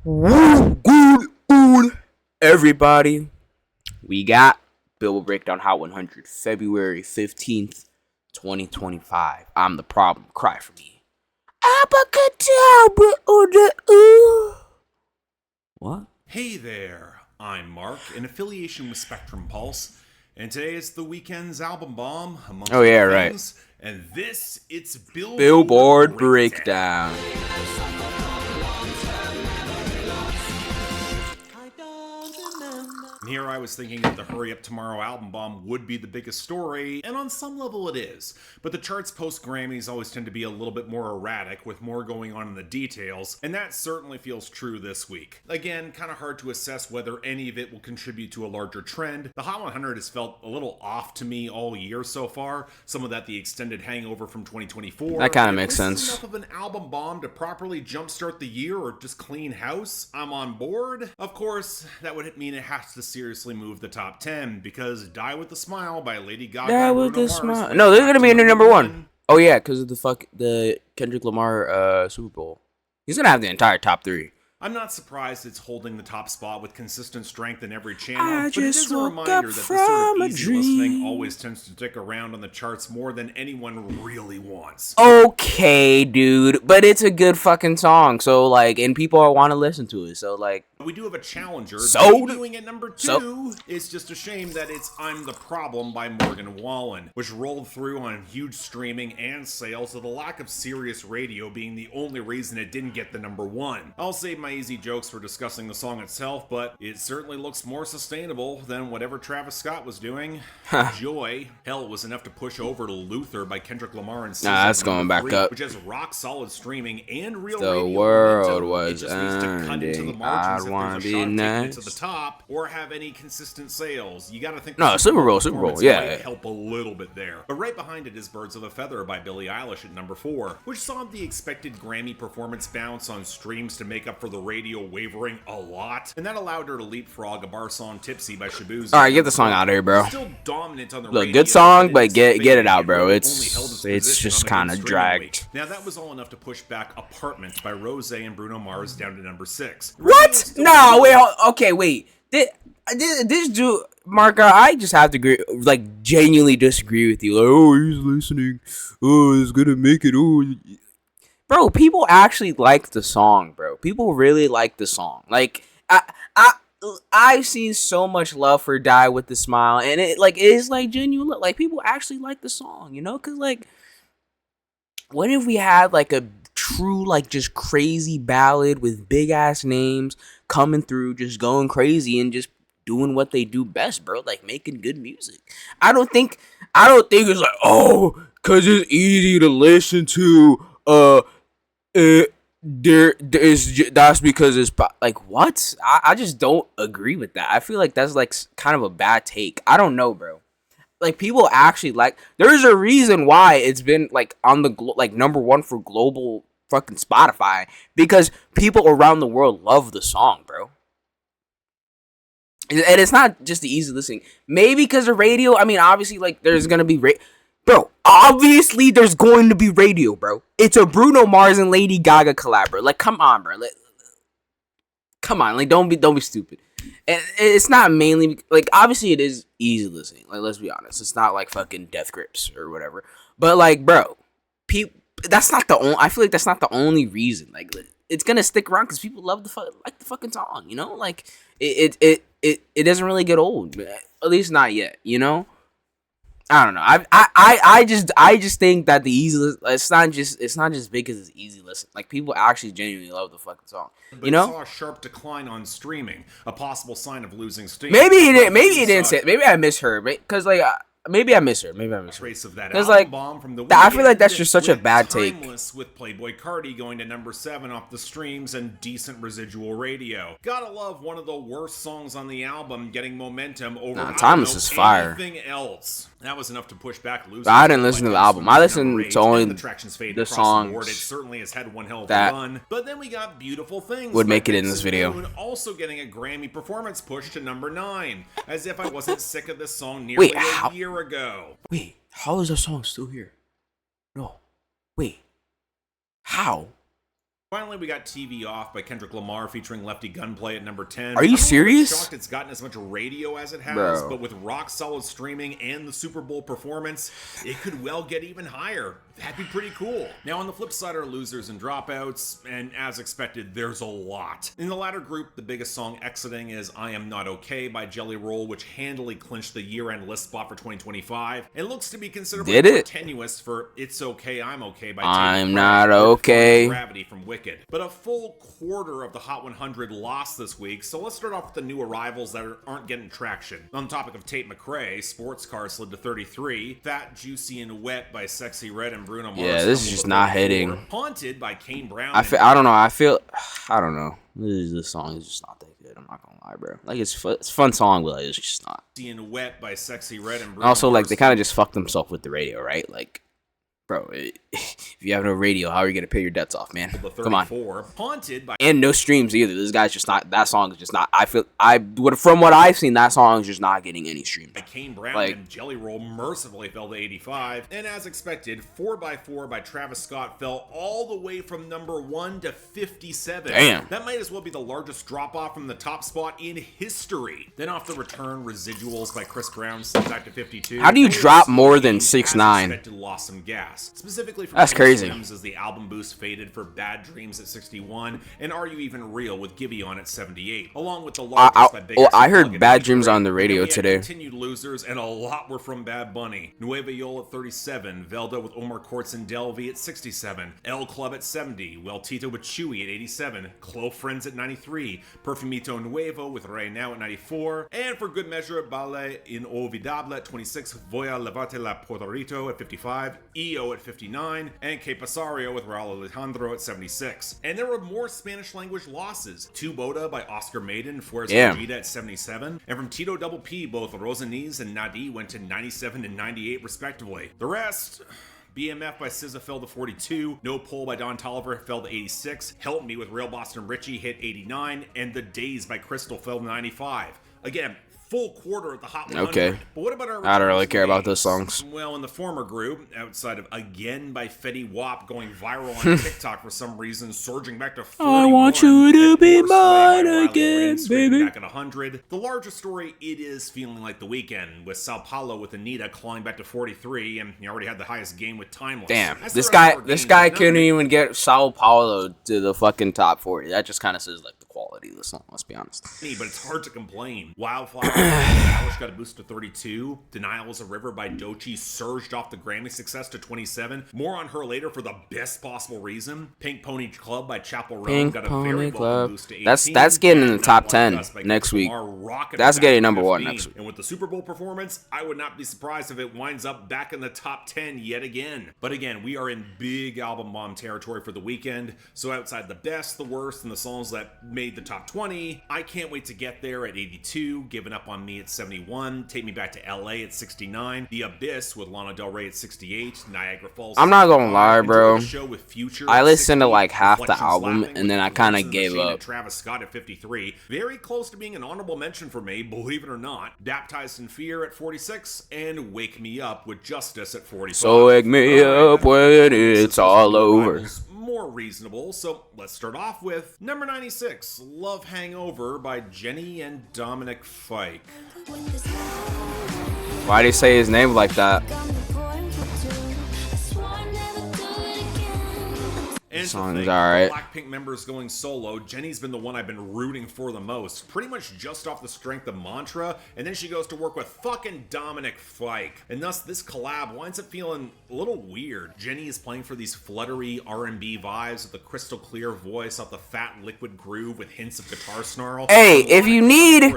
Good, everybody. We got Billboard Breakdown Hot 100, February 15th, 2025. I'm the problem. Cry for me. Abracadabra, What? Hey there, I'm Mark, in affiliation with Spectrum Pulse, and today is the weekend's album bomb, amongst other things, and it's Billboard Breakdown. And here I was thinking that the Hurry Up Tomorrow album bomb would be the biggest story, and on some level it is. But the charts post-Grammys always tend to be a little bit more erratic, with more going on in the details, and that certainly feels true this week. Again, kind of hard to assess whether any of it will contribute to a larger trend. The Hot 100 has felt a little off to me all year so far, some of that the extended hangover from 2024. That kind of makes sense. Enough of an album bomb to properly jumpstart the year or just clean house, I'm on board. Of course, that would mean it has to seriously move the top 10, because Die With A Smile by Lady Gaga Die and With A Bruno Smile. Mars No, they're going to be in their number one. Oh, yeah, because of the Kendrick Lamar Super Bowl. He's going to have the entire top three. I'm not surprised it's holding the top spot with consistent strength in every channel, but it is a woke reminder up that this from sort of a easy dream. listening always tends to stick around on the charts more than anyone really wants. Okay, dude, but it's a good fucking song, so, like, and people want to listen to it, so, like. We do have a challenger. So debuting at number 2. It's just a shame that it's I'm the Problem by Morgan Wallen, which rolled through on huge streaming and sales, with a lack of serious radio being the only reason it didn't get the number 1. I'll save my easy jokes for discussing the song itself, but it certainly looks more sustainable than whatever Travis Scott was doing. Joy. Hell, it was enough to push over to Luther by Kendrick Lamar and SZA. That's going back 3, up. which has rock solid streaming and real The radio world momentum. was It just needs to cut into the ending. margins I if wanna there's a be shot at taking it to nice. the top or have any consistent sales. You gotta think No, the Super Bowl, performance yeah. might help a little bit there. But right behind it is Birds of a Feather by Billie Eilish at number 4, which saw the expected Grammy performance bounce on streams to make up for the radio wavering a lot, and that allowed her to leapfrog a bar song Tipsy by Shaboozey. All right, get the song out of here, bro. Still dominant on the Look, radio, good song, but it's get it out, fading. bro. It only It's held its position just on the kind of hit streaming dragged. week. Now that was all enough to push back Apartment by Rose and Bruno Mars down to number 6. What? No, wait, okay, wait. This dude, Mark, I just have to agree, like, genuinely disagree with you. Like, oh, he's listening. Oh, he's gonna make it. Oh, bro, people actually like the song, bro. People really like the song. Like, I've seen so much love for Die With A Smile, and it is like genuine. Like, people actually like the song, you know? Cause like, what if we had like a true, like, just crazy ballad with big ass names coming through, just going crazy and just doing what they do best, bro, like making good music. I don't think it's like, oh, cause it's easy to listen to. That's because it's like, what? I just don't agree with that. I feel like that's like kind of a bad take. I don't know, bro. Like, people actually like. There's a reason why it's been like on the like number 1 for global fucking Spotify, because people around the world love the song, bro. And it's not just the easy listening. Maybe because of radio. I mean, obviously, like, there's gonna be bro. Obviously, there's going to be radio, bro. It's a Bruno Mars and Lady Gaga collab. Like, come on, bro. Come on, like, don't be stupid. And it's not mainly like, obviously it is easy listening. Like, let's be honest, it's not like fucking Death Grips or whatever. But like, bro, that's not the only. I feel like that's not the only reason. Like, it's gonna stick around because people love the fucking song. You know, like it doesn't really get old, at least not yet. You know. I don't know. I just think that the easy it's not just big because it's easy listen. Like, people actually genuinely love the fucking song. But you know, saw a sharp decline on streaming, a possible sign of losing steam. Maybe he didn't say it. Maybe I misheard. Because like, maybe I misheard. Trace of that because like, bomb from the I feel like that's just such a bad take. With Playboy Cardi going to number 7 off the streams and decent residual radio. Gotta love one of the worst songs on the album getting momentum over Timeless is fire. Anything else. That was enough to push back losers. I didn't listen to the album. I listened to only the songs. It certainly has had one hell of a run. But then we got Beautiful Things. Would make it in this video. Also getting a Grammy performance push to number 9. As if I wasn't sick of this song nearly a year ago. Wait, how is the song still here? No. Wait. How? Finally, we got TV Off by Kendrick Lamar featuring Lefty Gunplay at number 10. Are you serious? I'm shocked it's gotten as much radio as it has, Bro. but with rock solid streaming and the Super Bowl performance, it could well get even higher. That'd be pretty cool. Now, on the flip side are losers and dropouts, and as expected, there's a lot. In the latter group, the biggest song exiting is I Am Not Okay by Jelly Roll, which handily clinched the year-end list spot for 2025, and looks to be considerably more tenuous for It's Okay, I'm Okay by I'm Not Okay. Gravity from Wicked. But a full quarter of the Hot 100 lost this week, so let's start off with the new arrivals that aren't getting traction. On the topic of Tate McRae, Sports Car slid to 33, Fat, Juicy, and Wet by Sexy Red and Bruno Mars. Yeah, this is just not hitting. Haunted by Kane Brown. I don't know. This song is just not that good. I'm not gonna lie, bro. Like it's a fun song, but like, it's just not. And Wet by Sexy Red and Bruno also, Mars. like they kind of just fucked themselves with the radio, right? Like, bro, if you have no radio, how are you gonna pay your debts off, man? Come on. Haunted by and no streams either. This guy's just not. That song is just not. From what I've seen, that song is just not getting any streams. By Kane Brown like, and Jelly Roll mercifully fell to 85, and as expected, 4x4 by Travis Scott fell all the way from number 1 to 57. Damn. That might as well be the largest drop off from the top spot in history. Then off the return, Residuals by Chris Brown slipped back to 52. How do you drop more than 6'9"? Expected, lost some gas. Specifically from That's crazy. As the album boost faded for Bad Dreams at 61, and Are You Even Real with Giveon at 78, along with the largest. I heard Bad Dreams on the radio today. Continued losers, and a lot were from Bad Bunny. Nueva Yol at 37, Velda with Omar Courtz and Delvey at 67, El Club at 70, Well Tito with Chewy at 87, Clove Friends at 93, Perfumito Nuevo with Rey Now at 94, and for good measure, Ballet Inolvidable at 26, Voy a Levarte la Portorito at 55, EO at 59, and Que Pasario with Raul Alejandro at 76. And there were more Spanish language losses. Tu Boda by Oscar Maiden, Fuerza Vegeta at 77, and from Tito Double P, both Rosaniz and Nadi went to 97 and 98 respectively. The rest... BMF by SZA fell to 42, No Pole by Don Toliver fell to 86, Help Me with Real Boston Richie hit 89, and The Days by Crystal fell to 95. Again, full quarter at the Hot 100. Okay. But what about our I don't really care about those songs. Well, in the former group, outside of Again by Fetty Wap going viral on TikTok for some reason, surging back to 41. I want you to be mine again, baby. Back at 100. The largest story, it is feeling like The Weeknd, with Sao Paulo with Anita clawing back to 43, and he already had the highest game with Timeless. Damn, this guy couldn't even get Sao Paulo to the fucking top 40. That just kind of says like the quality of the song, let's be honest. But it's hard to complain. Wildflower Alice got a boost to 32. Denial Was a River by Doechii surged off the Grammy success to 27. More on her later for the best possible reason. Pink Pony Club by Chapel Roan got a very welcome boost to 18. That's getting in the top 10 next week. That's getting number 1 next week. And with the Super Bowl performance, I would not be surprised if it winds up back in the top 10 yet again. But again, we are in big album bomb territory for The Weeknd. So outside the best, the worst, and the songs that made the top 20, I can't wait to get there at 82. Giving Up on Me at 71, Take Me Back to LA at 69, The Abyss with Lana Del Rey at 68, Niagara Falls. I'm not gonna lie, bro. I listened to to like half the album and then I kind of gave up. Travis Scott at 53, very close to being an honorable mention for me, believe it or not. Baptized in Fear at 46, and Wake Me Up with Justice at 45. So wake me up when it's all over. More reasonable, so let's start off with number 96, Love Hangover by Jenny and Dominic Fike. Why do you say his name like that? And song is alright. Blackpink members going solo, Jenny's been the one I've been rooting for the most, pretty much just off the strength of Mantra, and then she goes to work with fucking Dominic Fike, and thus this collab winds up feeling a little weird. Jenny is playing for these fluttery R&B vibes with a crystal clear voice off the fat liquid groove with hints of guitar snarl. Hey, if you need,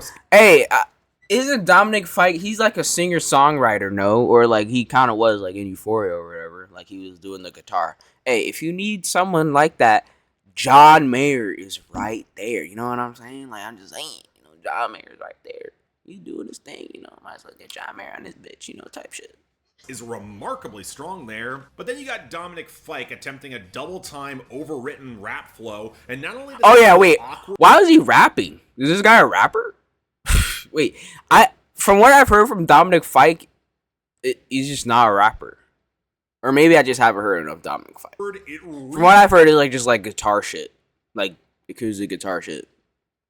isn't Dominic Fike, he's like a singer-songwriter, no? Or like he kind of was like in Euphoria or whatever, like he was doing the guitar. Hey, if you need someone like that, John Mayer is right there. You know what I'm saying? Like, I'm just saying, John Mayer's right there. He's doing his thing, might as well get John Mayer on this bitch, type shit. Is remarkably strong there, but then you got Dominic Fike attempting a double-time overwritten rap flow, and not only why was he rapping? Is this guy a rapper? Wait, from what I've heard from Dominic Fike, he's just not a rapper. Or maybe I just haven't heard enough Dominic Fike. It From what I've heard, it's like just like guitar shit, like acoustic guitar shit.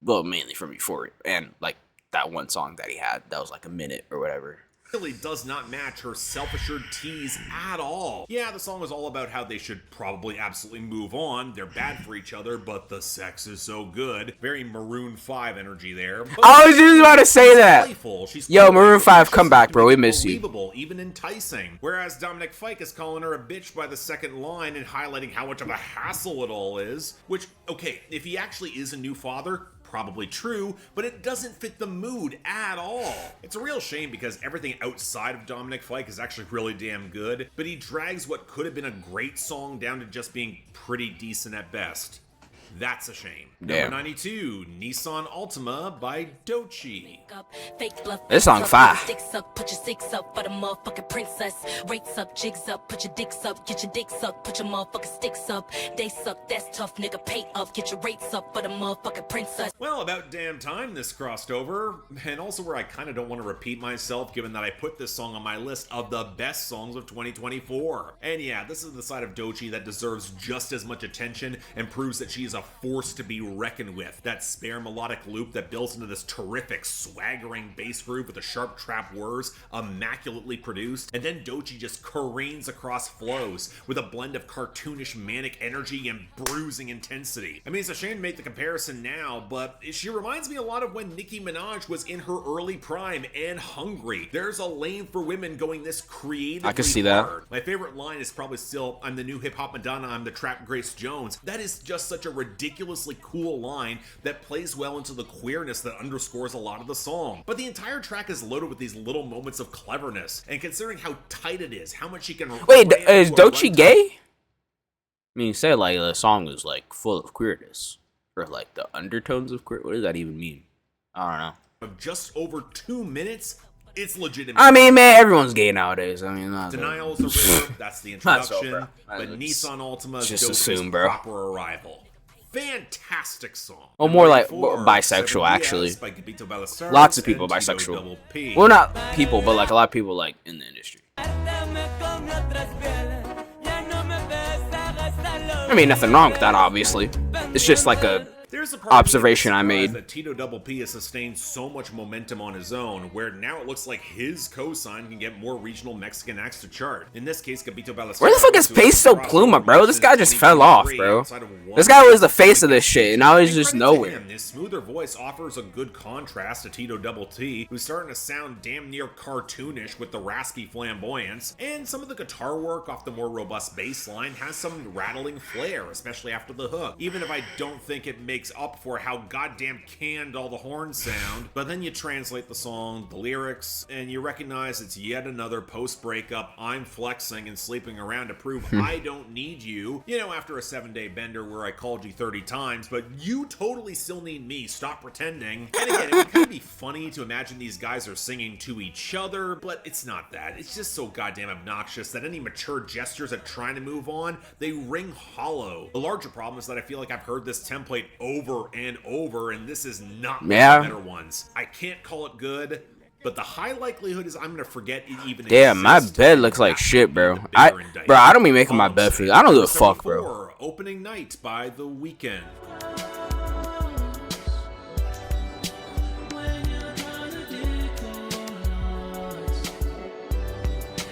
Well, mainly from Euphoria, and like that one song that he had that was like a minute or whatever. Really does not match her self-assured tease at all. Yeah, the song was all about how they should probably absolutely move on. They're bad for each other, but the sex is so good. Very Maroon 5 energy there. But I was just about to say that. playful. She's Yo, Maroon 5, come back, bro. We miss you. Believable, even enticing. Whereas Dominic Fike is calling her a bitch by the second line and highlighting how much of a hassle it all is. Which, okay, if he actually is a new father, probably true, but it doesn't fit the mood at all. It's a real shame because everything outside of Dominic Fike is actually really damn good, but he drags what could have been a great song down to just being pretty decent at best. That's a shame. Damn. Number 92, Nissan Altima by Doechii. This song fire. Sticks up, put your six up for the motherfucking princess. Rates up, jigs up, put your dicks up, get your dicks up, put your motherfucking sticks up. They suck, that's tough, nigga. Pay up, get your rates up for the motherfucking princess. Well, about damn time this crossed over, and also where I kind of don't want to repeat myself given that I put this song on my list of the best songs of 2024. And yeah, this is the side of Doechii that deserves just as much attention and proves that she is a force to be reckoned with. That spare melodic loop that builds into this terrific swaggering bass groove with the sharp trap whirs, immaculately produced, and then Doechii just careens across flows with a blend of cartoonish manic energy and bruising intensity. I mean, it's a shame to make the comparison now, but she reminds me a lot of when Nicki Minaj was in her early prime and hungry. There's a lane for women going this creatively I can see that. hard. My favorite line is probably still, "I'm the new hip-hop Madonna, I'm the trap Grace Jones." That is just such a ridiculously cool line that plays well into the queerness that underscores a lot of the song. But the entire track is loaded with these little moments of cleverness, and considering how tight it is, how much she can Wait, cram is into a Doechii runtime- gay? I mean, you say like the song is like full of queerness, or like the undertones of queer. What does that even mean? I don't know. of just over 2 minutes, it's legitimate. I mean, man, everyone's gay nowadays. I mean, not Denial is a river, that's the Not so, introduction, bro. but Nissan Altima is just Doechii's assume, bro. proper arrival. Fantastic song. Well, more like Number 4, bisexual, 7 actually. by Gabito Ballesteros Lots of people and Tito bisexual. Double P. Well, not people, but like a lot of people like in the industry. I mean, nothing wrong with that, obviously. It's just like a There's a part of me observation that's I surprised made. that Tito Double P has sustained so much momentum on his own, where now it looks like his cosign can get more regional Mexican acts to chart. In this case, Gabito Ballesteros. Where the fuck is who is Peso crossover Pluma, bro? This guy just fell off, 2023 bro. outside of one This guy was the person face of this shit, and now he's And just credit to nowhere. him, his smoother voice offers a good contrast to Tito Double T, who's starting to sound damn near cartoonish with the raspy flamboyance, and some of the guitar work off the more robust bass line has some rattling flair, especially after the hook, even if I don't think it makes up for how goddamn canned all the horns sound. But then you translate the song, the lyrics, and you recognize it's yet another post-breakup I'm flexing and sleeping around to prove I don't need you. You know, after a 7-day bender where I called you 30 times, but you totally still need me, stop pretending. And again, it would kind of be funny to imagine these guys are singing to each other, but it's not that. It's just so goddamn obnoxious that any mature gestures at trying to move on, they ring hollow. The larger problem is that I feel like I've heard this template over and over, and this is not one of the better ones. I can't call it good, but the high likelihood is I'm gonna forget it even Damn, my exists. bed looks like shit, bro. The bigger I indictment. don't be making my bed for you. I don't give a fuck, bro. 74, Opening Night by The Weeknd.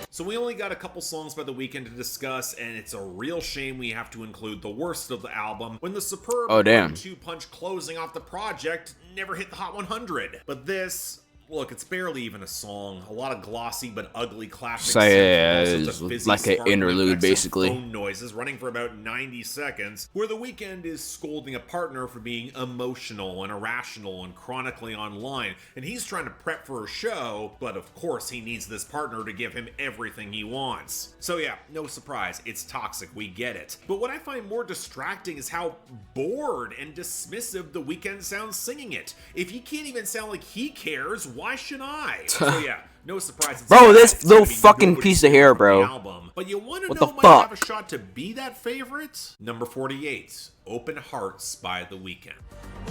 So we only got a couple songs by The Weeknd to discuss, and it's a real shame we have to include the worst of the album when the superb Oh, damn. 2-punch closing off the project never hit the Hot 100. But this, look, it's barely even a song. A lot of glossy but ugly classic So, synth yeah, and all sorts it's of fizzy, like an sparkling interlude, effects and basically. phone noises running for about 90 seconds, where The Weeknd is scolding a partner for being emotional and irrational and chronically online, and he's trying to prep for a show, but of course he needs this partner to give him everything he wants. So yeah, no surprise, it's toxic, we get it. But what I find more distracting is how bored and dismissive The Weeknd sounds singing it. If he can't even sound like he cares, why should I? So yeah, no surprise. Bro, this It's little gonna be fucking nobody's piece of hair, favorite bro. album. But you want to What know the might fuck? have a shot to be that favorite? Number 48, Open Hearts by The Weeknd.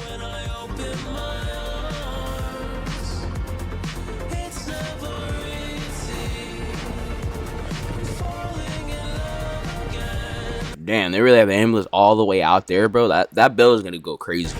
When I open my eyes, it's never easy. Falling in damn, they really have Aimless all the way out there, bro. That bill is gonna go crazy.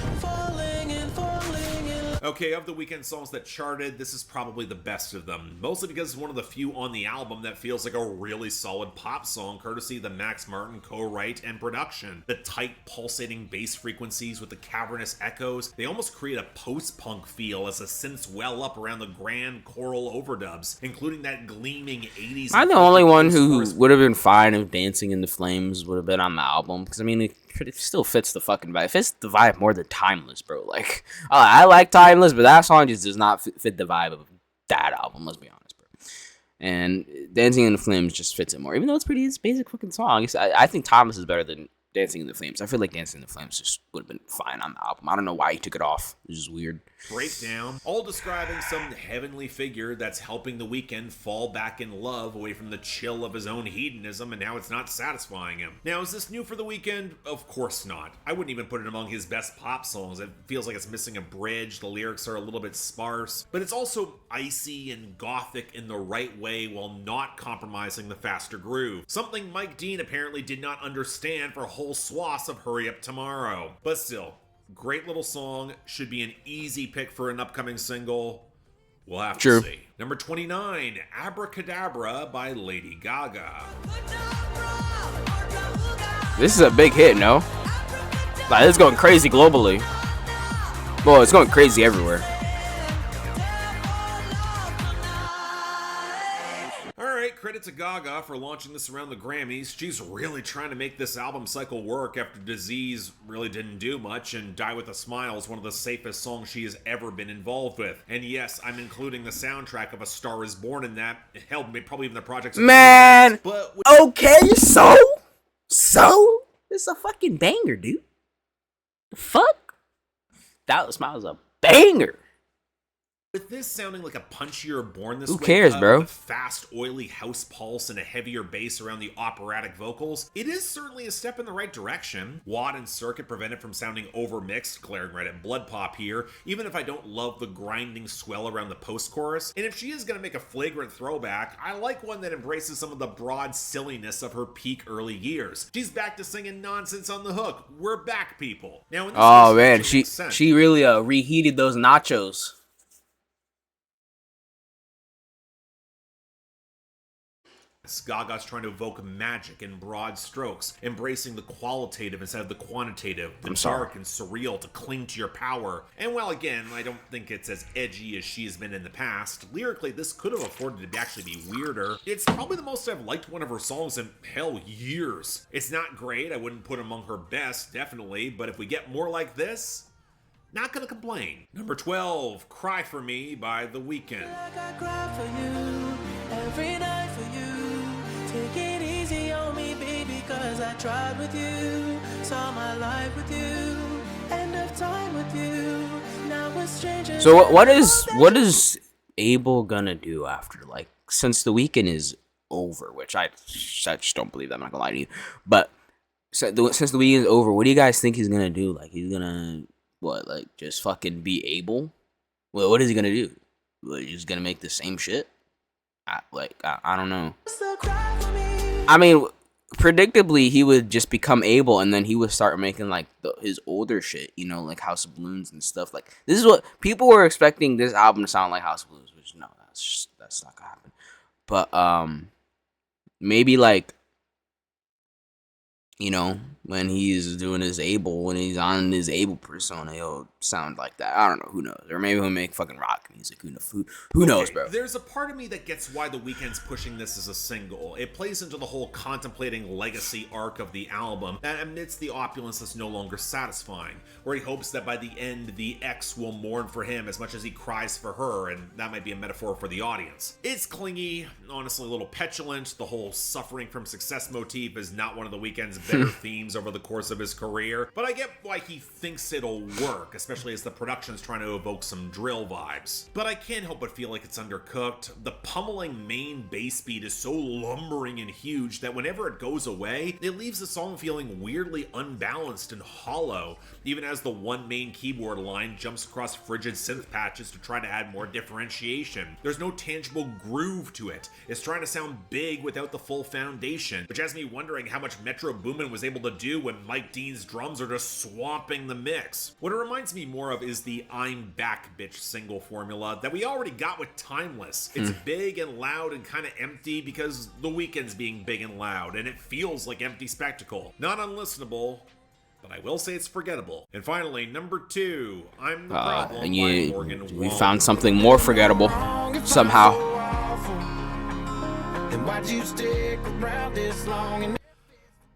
Okay, of the Weeknd songs that charted, this is probably the best of them. Mostly because it's one of the few on the album that feels like a really solid pop song, courtesy of the Max Martin co-write and production. The tight, pulsating bass frequencies with the cavernous echoes, they almost create a post-punk feel as the synths well up around the grand choral overdubs, including that gleaming 80s... I'm the only one who would have been fine if Dancing in the Flames would have been on the album, because I mean, it still fits the fucking vibe. It fits the vibe more than Timeless, bro. Like, I like Timeless, but that song just does not fit the vibe of that album, let's be honest, bro. And Dancing in the Flames just fits it more, even though it's pretty basic fucking song. I think Timeless is better than Dancing in the Flames. I feel like Dancing in the Flames just would have been fine on the album. I don't know why he took it off. It's just weird. Breakdown, all describing some heavenly figure that's helping the Weeknd fall back in love away from the chill of his own hedonism, and now it's not satisfying him. Now, is this new for the Weeknd? Of course not. I wouldn't even put it among his best pop songs. It feels like it's missing a bridge, the lyrics are a little bit sparse, but it's also icy and gothic in the right way while not compromising the faster groove. Something Mike Dean apparently did not understand for whole swaths of Hurry Up Tomorrow. But still, great little song, should be an easy pick for an upcoming single. We'll have to see. Number 29, Abracadabra by Lady Gaga. This is a big hit, no? Like, it's going crazy globally. Well, it's going crazy everywhere. Credit to Gaga for launching this around the Grammys. She's really trying to make this album cycle work after Disease really didn't do much, and Die With a Smile is one of the safest songs she has ever been involved with. And yes, I'm including the soundtrack of A Star Is Born in that. Hell, probably even the project's... Man! But okay, so? It's a fucking banger, dude. The fuck? Die With a Smile is a banger. With this sounding like a punchier Born This Way, who cares, bro? With fast, oily house pulse and a heavier bass around the operatic vocals, it is certainly a step in the right direction. Watt and Circuit prevent it from sounding overmixed, glaring right at Blood Pop here, even if I don't love the grinding swell around the post-chorus. And if she is going to make a flagrant throwback, I like one that embraces some of the broad silliness of her peak early years. She's back to singing nonsense on the hook. We're back, people. Now, in this oh man, she really reheated those nachos. Gaga's trying to evoke magic in broad strokes, embracing the qualitative instead of the quantitative, the dark and surreal to cling to your power. And while again, I don't think it's as edgy as she's been in the past, lyrically this could have afforded to actually be weirder. It's probably the most I've liked one of her songs in, hell, years. It's not great, I wouldn't put among her best, definitely, but if we get more like this, not gonna complain. Number 12, Cry For Me by The Weeknd. I cry for you, every night for you. Take it easy on me, baby, cause I tried with you. Saw my life with you, end of time with you. Now we're strangers. So what is Abel gonna do after, like, since The Weeknd is over, which I just don't believe that, I'm not gonna lie to you. But since The Weeknd is over, what do you guys think he's gonna do? Like, he's gonna just fucking be Abel? Well, what is he gonna do? Like, he's gonna make the same shit? I don't know. I mean, predictably, he would just become Abel, and then he would start making, like, his older shit, you know, like House of Balloons and stuff. Like, this is what people were expecting this album to sound like House of Balloons, which, no, that's not gonna happen. But, maybe, like, you know, when he's doing his Abel, when he's on his Abel persona, he'll sound like that. I don't know. Who knows? Or maybe he'll make fucking rock music. Who knows, bro? There's a part of me that gets why The Weeknd's pushing this as a single. It plays into the whole contemplating legacy arc of the album, that amidst the opulence that's no longer satisfying, where he hopes that by the end, the ex will mourn for him as much as he cries for her, and that might be a metaphor for the audience. It's clingy, honestly a little petulant. The whole suffering from success motif is not one of The Weeknd's better themes over the course of his career, but I get why he thinks it'll work, especially as the production's trying to evoke some drill vibes. But I can't help but feel like it's undercooked. The pummeling main bass beat is so lumbering and huge that whenever it goes away, it leaves the song feeling weirdly unbalanced and hollow, even as the one main keyboard line jumps across frigid synth patches to try to add more differentiation. There's no tangible groove to it. It's trying to sound big without the full foundation, which has me wondering how much Metro Boomin Lumen was able to do when Mike Dean's drums are just swamping the mix. What it reminds me more of is the I'm Back Bitch single formula that we already got with Timeless. It's big and loud and kind of empty because The Weeknd's being big and loud, and it feels like empty spectacle. Not unlistenable, but I will say it's forgettable. And finally, number 2, I'm the Problem by Morgan Wallen. We found something more forgettable somehow. And why'd you stick around this long?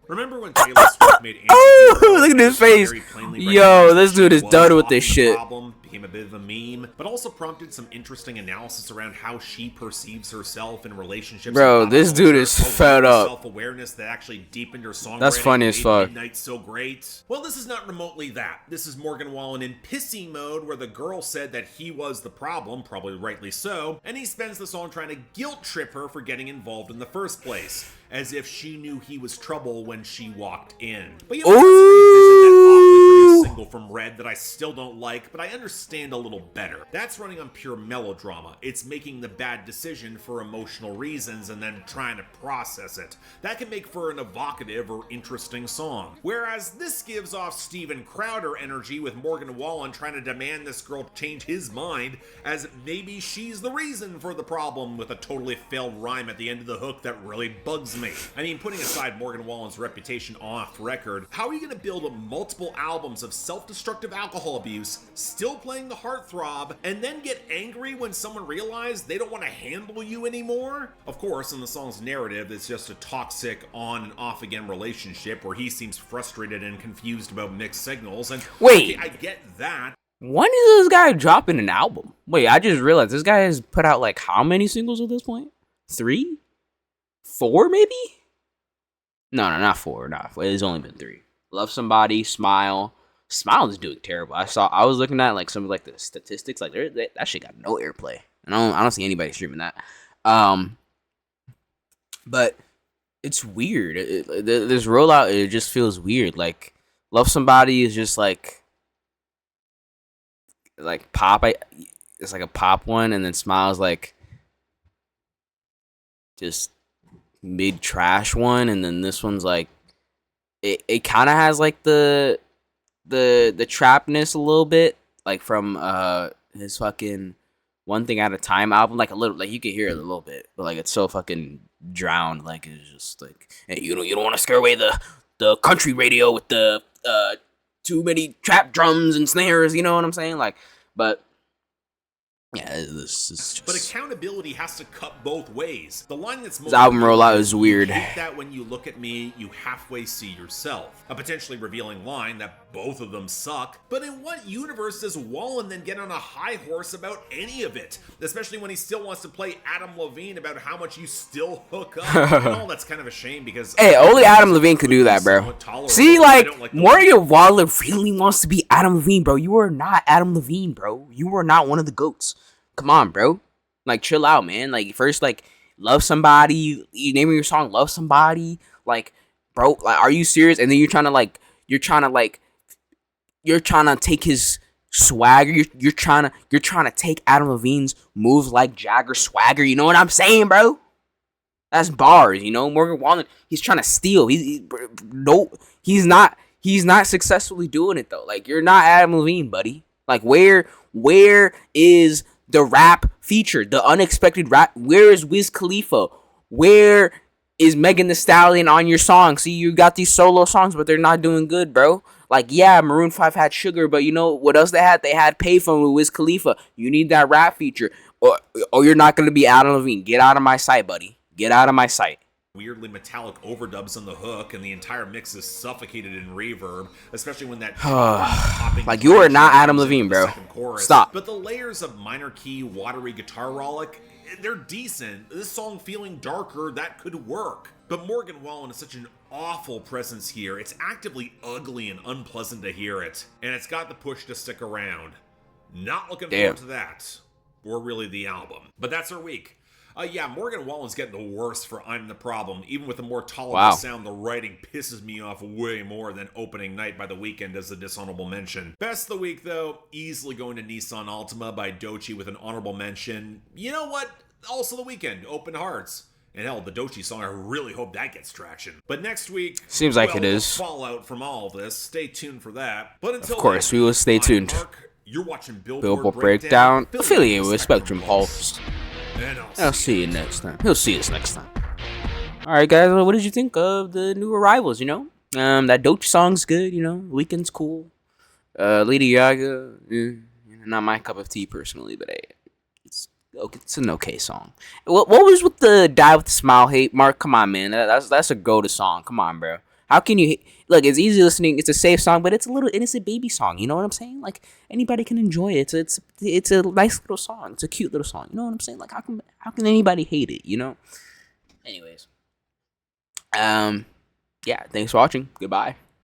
Remember when Taylor Swift made Look at his face. Yo, this dude is done with this shit. Became a bit of a meme, but also prompted some interesting analysis around how she perceives herself in relationships. Bro, this dude is fed up. Self-awareness that actually deepened her songwriting. That's funny as fuck. Midnight so great. Well, this is not remotely that. This is Morgan Wallen in pissy mode, where the girl said that he was the problem, probably rightly so, and he spends the song trying to guilt trip her for getting involved in the first place, as if she knew he was trouble when she walked in. But you know, let's revisit that awfully produced single from Red that I still don't like, but I understand a little better. That's running on pure melodrama. It's making the bad decision for emotional reasons and then trying to process it. That can make for an evocative or interesting song. Whereas this gives off Steven Crowder energy with Morgan Wallen trying to demand this girl change his mind as maybe she's the reason for the problem, with a totally failed rhyme at the end of the hook that really bugs me. I mean, putting aside Morgan Wallen's reputation off record, how are you going to build multiple albums of self-destructive alcohol abuse, still playing the heartthrob, and then get angry when someone realizes they don't want to handle you anymore? Of course, in the song's narrative, it's just a toxic on and off again relationship where he seems frustrated and confused about mixed signals, and wait, okay, I get that. When is this guy dropping an album? Wait, I just realized this guy has put out like how many singles at this point? 3? 4 maybe? No, not 4. It's only been 3. Love Somebody, Smile. Smile is doing terrible. I was looking at like some of like the statistics, like that shit got no airplay, and I don't see anybody streaming that. But it's weird. This rollout, it just feels weird. Like Love Somebody is just like pop. It's like a pop one, and then Smile's like just mid trash one, and then this one's like it kind of has like the trapness a little bit, like from his fucking One Thing at a Time album, like a little, like you can hear it a little bit, but like it's so fucking drowned, like it's just like, hey, you don't want to scare away the country radio with the too many trap drums and snares, you know what I'm saying? Like, but yeah, this is just... But accountability has to cut both ways. The line that's most... His album rollout is weird. You hate that when you look at me, you halfway see yourself. A potentially revealing line that both of them suck. But in what universe does Wallen then get on a high horse about any of it? Especially when he still wants to play Adam Levine about how much you still hook up. Well, that's kind of a shame because... Hey, only Adam Levine could do that, bro. See, like Morgan Wallen really wants to be Adam Levine, bro. You are not Adam Levine, bro. You are not one of the GOATs. Come on, bro. Like, chill out, man. Like, first, like, Love Somebody. You naming your song Love Somebody. Like, bro, like, are you serious? And then you're trying to take his swagger. You're trying to take Adam Levine's moves like Jagger swagger. You know what I'm saying, bro? That's bars, you know? Morgan Wallen, he's trying to steal. He's not successfully doing it, though. Like, you're not Adam Levine, buddy. Like, where is the rap feature, the unexpected rap? Where is Wiz Khalifa? Where is Megan Thee Stallion on your song? See, you got these solo songs, but they're not doing good, bro. Like, yeah, Maroon 5 had Sugar, but you know what else they had? They had Payphone with Wiz Khalifa. You need that rap feature, or you're not going to be Adam Levine. Get out of my sight, buddy. Get out of my sight. Weirdly metallic overdubs on the hook, and the entire mix is suffocated in reverb, especially when that like, you are not Adam Levine, bro. Stop. But the layers of minor key watery guitar rollick, they're decent. This song feeling darker, that could work. But Morgan Wallen is such an awful presence here. It's actively ugly and unpleasant to hear it, and it's got the push to stick around. Not looking forward to that, or really the album. But that's our week. Yeah, Morgan Wallen's getting the worst for I'm the Problem. Even with a more tolerable sound, the writing pisses me off way more than Opening Night by The Weeknd as a dishonorable mention. Best of the week, though, easily going to Nissan Altima by Doechii with an honorable mention. You know what? Also The Weeknd, Open Hearts. And hell, the Doechii song, I really hope that gets traction. But next week, Seems like it the is. fallout from all of this. Stay tuned for that. But until Of course, then, we will stay I'm tuned. Mark. You're watching Billboard, Billboard Breakdown, affiliated with Spectrum Pulse. Pulse. And I'll see you next time. He'll see us next time. Alright, guys, what did you think of the new arrivals, you know? That Doechii song's good, you know? Weekend's cool. Lady Gaga, not my cup of tea personally, but hey, it's an okay song. What was with the Die With A Smile hate? Mark, come on, man. That's a go-to song. Come on, bro. How can you look? It's easy listening. It's a safe song, but it's a little innocent baby song. You know what I'm saying? Like anybody can enjoy it. It's a nice little song. It's a cute little song. You know what I'm saying? Like how can anybody hate it? You know. Anyways, yeah. Thanks for watching. Goodbye.